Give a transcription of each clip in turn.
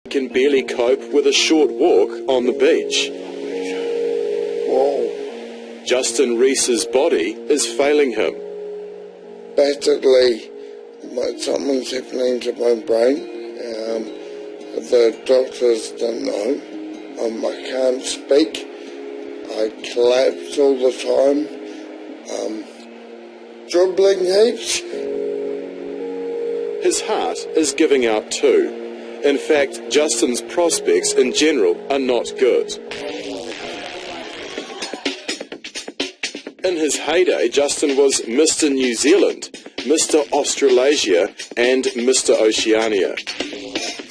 can barely cope with a short walk on the beach. Whoa. Justin Reese's body is failing him. Basically, something's happening to my brain. The doctors don't know. I can't speak. I collapse all the time. Dribbling heaps. His heart is giving out too. In fact, Justin's prospects in general are not good. In his heyday, Justin was Mr. New Zealand, Mr. Australasia and Mr. Oceania.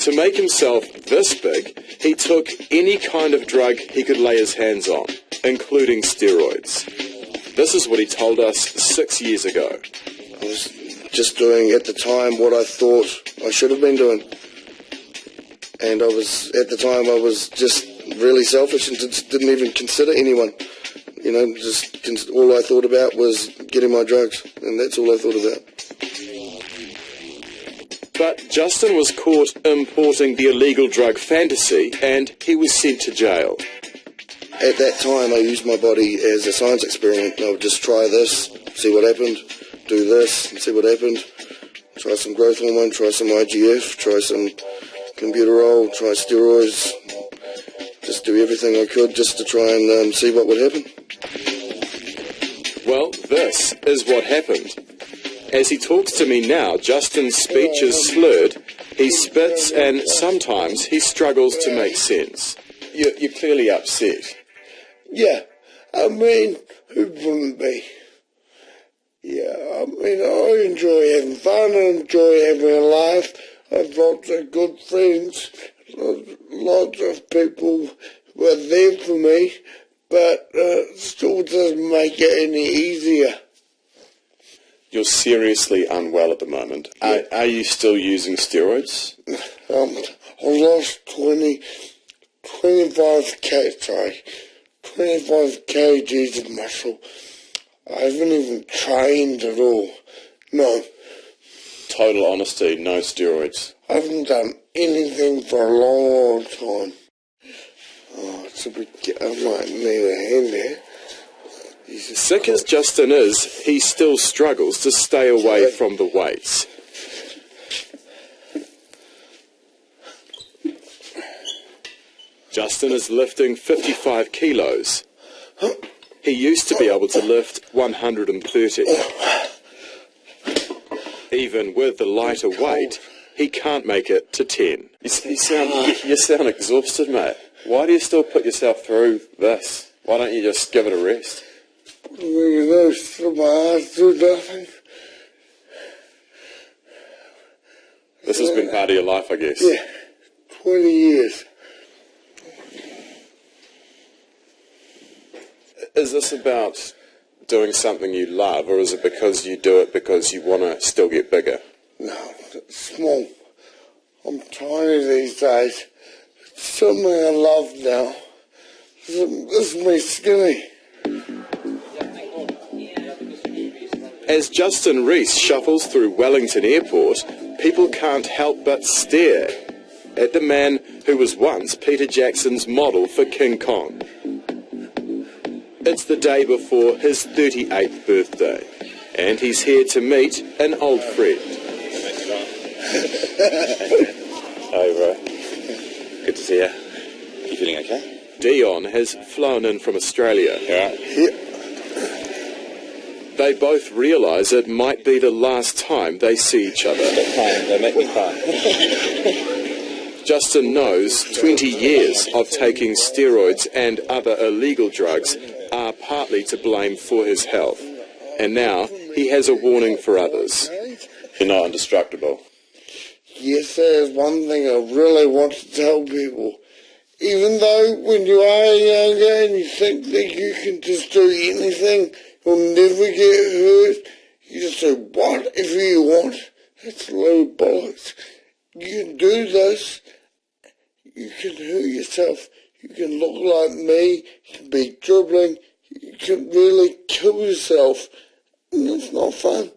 To make himself this big, he took any kind of drug he could lay his hands on, including steroids. This is what he told us 6 years ago. I was just doing at the time what I thought I should have been doing. And at the time I was just really selfish and just didn't even consider anyone. You know, all I thought about was getting my drugs, and that's all I thought about. But Justin was caught importing the illegal drug fantasy, and he was sent to jail. At that time, I used my body as a science experiment. I would just try this, see what happened, do this, and see what happened. Try some growth hormone, try some IGF, try some computerol, try steroids. Just do everything I could just to try and see what would happen. Well, this is what happened. As he talks to me now, Justin's speech is slurred, he spits, and sometimes he struggles to make sense. You're clearly upset. Yeah, I mean, who wouldn't be? Yeah, I mean, I enjoy having fun, I enjoy having a laugh. I've lots of good friends, lots of people were there for me, but it still doesn't make it any easier. You're seriously unwell at the moment. Yeah. Are you still using steroids? I lost 25 kgs of muscle. I haven't even trained at all. No. Total honesty, no steroids. I haven't done anything for a long time. Oh, it's a bit... I might need a hand there. Sick as Justin is, he still struggles to stay away from the weights. Justin is lifting 55 kilos. He used to be able to lift 130. Even with the lighter weight, he can't make it to 10. You sound exhausted, mate. Why do you still put yourself through this? Why don't you just give it a rest? Maybe those my eyes do nothing. This has been part of your life, I guess. Yeah, 20 years. Is this about doing something you love, or is it because you do it because you want to still get bigger? No, it's small. I'm tiny these days. It's something I love now. This is me skinny. As Justin Reese shuffles through Wellington Airport, people can't help but stare at the man who was once Peter Jackson's model for King Kong. It's the day before his 38th birthday, and he's here to meet an old friend. Hi, bro. Good to see you. You feeling okay? Dion has flown in from Australia. Yeah. They both realise it might be the last time they see each other. They make me cry. Justin knows 20 years of taking steroids and other illegal drugs are partly to blame for his health. And now he has a warning for others. You're not indestructible. Yes, there's one thing I really want to tell people. Even though when you are younger and you think that you can just do anything, you'll never get hurt, you just do whatever you want. That's a load of bollocks. You can do this, you can hurt yourself, you can look like me, you can be dribbling, you can really kill yourself, and it's not fun.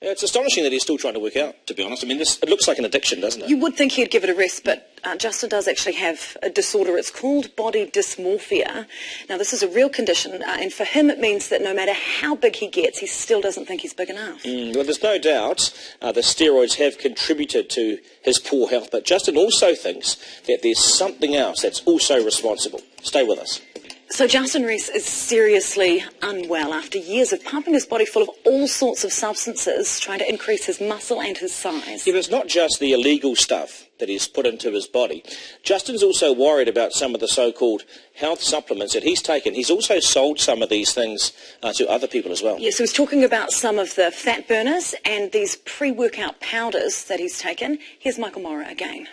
Yeah, it's astonishing that he's still trying to work out, to be honest. I mean, it looks like an addiction, doesn't it? You would think he'd give it a rest, but Justin does actually have a disorder. It's called body dysmorphia. Now, this is a real condition, and for him it means that no matter how big he gets, he still doesn't think he's big enough. Well, there's no doubt the steroids have contributed to his poor health, but Justin also thinks that there's something else that's also responsible. Stay with us. So Justin Rees is seriously unwell after years of pumping his body full of all sorts of substances, trying to increase his muscle and his size. Yeah, but it's not just the illegal stuff that he's put into his body. Justin's also worried about some of the so-called health supplements that he's taken. He's also sold some of these things to other people as well. Yes, so he's talking about some of the fat burners and these pre-workout powders that he's taken. Here's Michael Morrow again.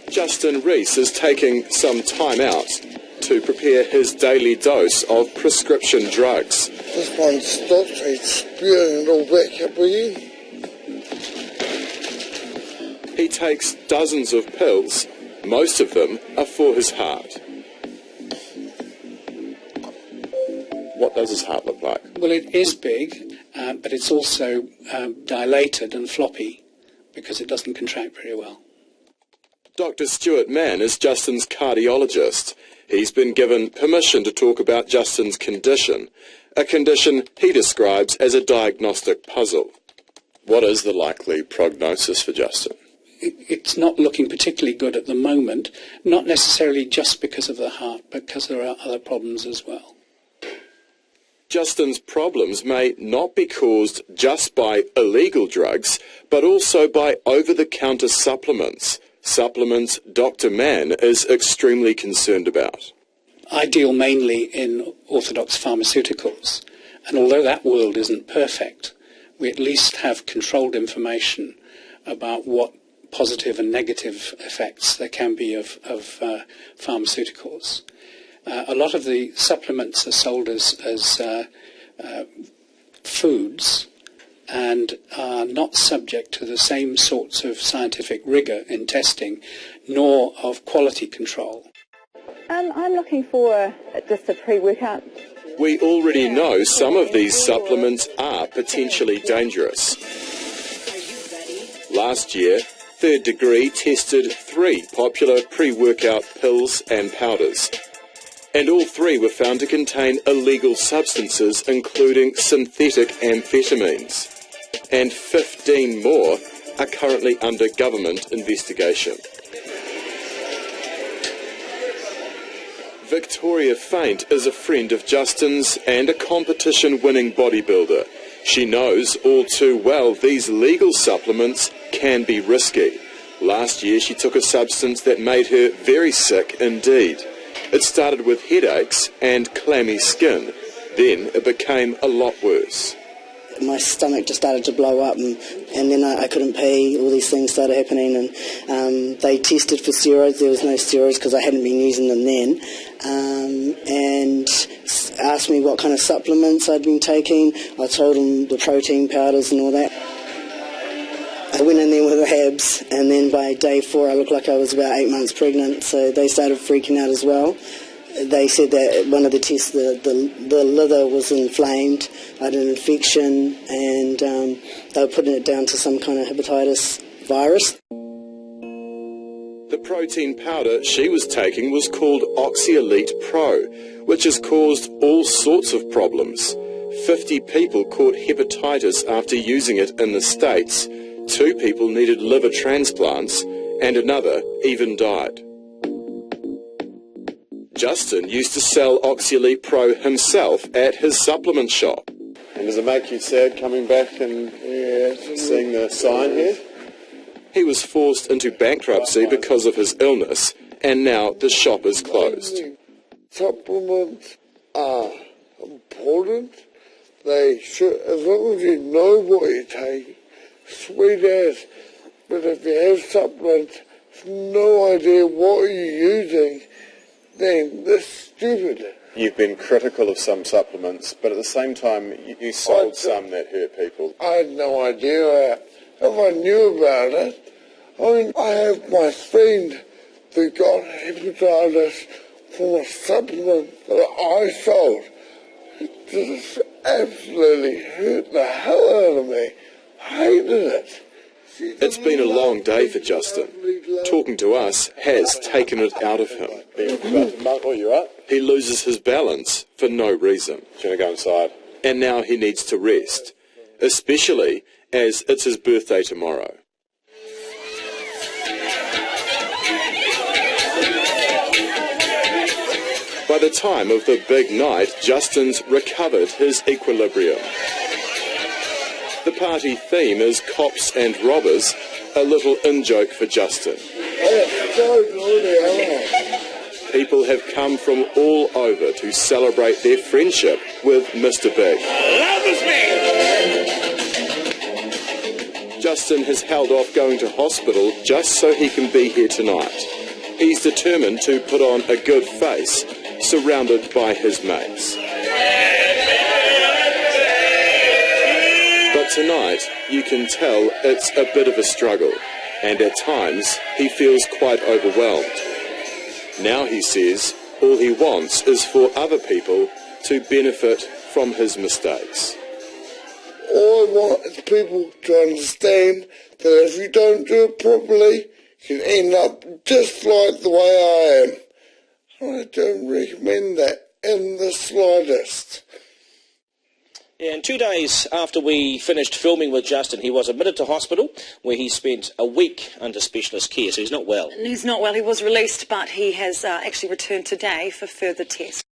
Justin Rees is taking some time out to prepare his daily dose of prescription drugs. This one stopped, he's spewing it all back up again. He takes dozens of pills. Most of them are for his heart. What does his heart look like? Well, it is big, but it's also dilated and floppy because it doesn't contract very well. Dr. Stuart Mann is Justin's cardiologist. He's been given permission to talk about Justin's condition, a condition he describes as a diagnostic puzzle. What is the likely prognosis for Justin? It's not looking particularly good at the moment, not necessarily just because of the heart, but because there are other problems as well. Justin's problems may not be caused just by illegal drugs, but also by over-the-counter supplements. Supplements Dr. Mann is extremely concerned about. I deal mainly in orthodox pharmaceuticals, and although that world isn't perfect, we at least have controlled information about what positive and negative effects there can be of pharmaceuticals. A lot of the supplements are sold as foods, and are not subject to the same sorts of scientific rigour in testing, nor of quality control. I'm looking for just a pre-workout. We already know some of these supplements are potentially dangerous. Last year, Third Degree tested 3 popular pre-workout pills and powders, and all 3 were found to contain illegal substances, including synthetic amphetamines. And 15 more are currently under government investigation. Victoria Faint is a friend of Justin's and a competition-winning bodybuilder. She knows all too well these legal supplements can be risky. Last year she took a substance that made her very sick indeed. It started with headaches and clammy skin. Then it became a lot worse. My stomach just started to blow up, and then I couldn't pee. All these things started happening, and they tested for steroids. There was no steroids because I hadn't been using them then, and asked me what kind of supplements I'd been taking. I told them the protein powders and all that. I went in there with the Habs, and then by day 4 I looked like I was about 8 months pregnant, so they started freaking out as well. They said that one of the tests, the liver was inflamed, I had an infection, and they were putting it down to some kind of hepatitis virus. The protein powder she was taking was called Oxyelite Pro, which has caused all sorts of problems. 50 people caught hepatitis after using it in the States, 2 people needed liver transplants, and another even died. Justin used to sell Oxyelite Pro himself at his supplement shop. And does it make you sad coming back and seeing the sign here? He was forced into bankruptcy because of his illness, and now the shop is closed. Supplements are important. They should, as long as you know what you're taking, sweet as. But if you have supplements, no idea what you're using, then that's stupid. You've been critical of some supplements, but at the same time you sold some that hurt people. I had no idea. If I knew about it, I mean, I have my friend that got hepatitis from a supplement that I sold. absolutely hurt the hell out of me. Hated it. It's been a long day for Justin. Talking to us has taken it out of him. Oh, you right? He loses his balance for no reason. Do you want to go inside? And now he needs to rest, especially as it's his birthday tomorrow. By the time of the big night, Justin's recovered his equilibrium. The party theme is cops and robbers, a little in-joke for Justin. People have come from all over to celebrate their friendship with Mr. Big. Love this man! Justin has held off going to hospital just so he can be here tonight. He's determined to put on a good face, surrounded by his mates. But tonight, you can tell it's a bit of a struggle, and at times he feels quite overwhelmed. Now he says all he wants is for other people to benefit from his mistakes. All I want is people to understand that if you don't do it properly, you can end up just like the way I am. I don't recommend that in the slightest. Yeah, and 2 days after we finished filming with Justin, he was admitted to hospital where he spent a week under specialist care, so he's not well. He's not well. He was released, but he has actually returned today for further tests.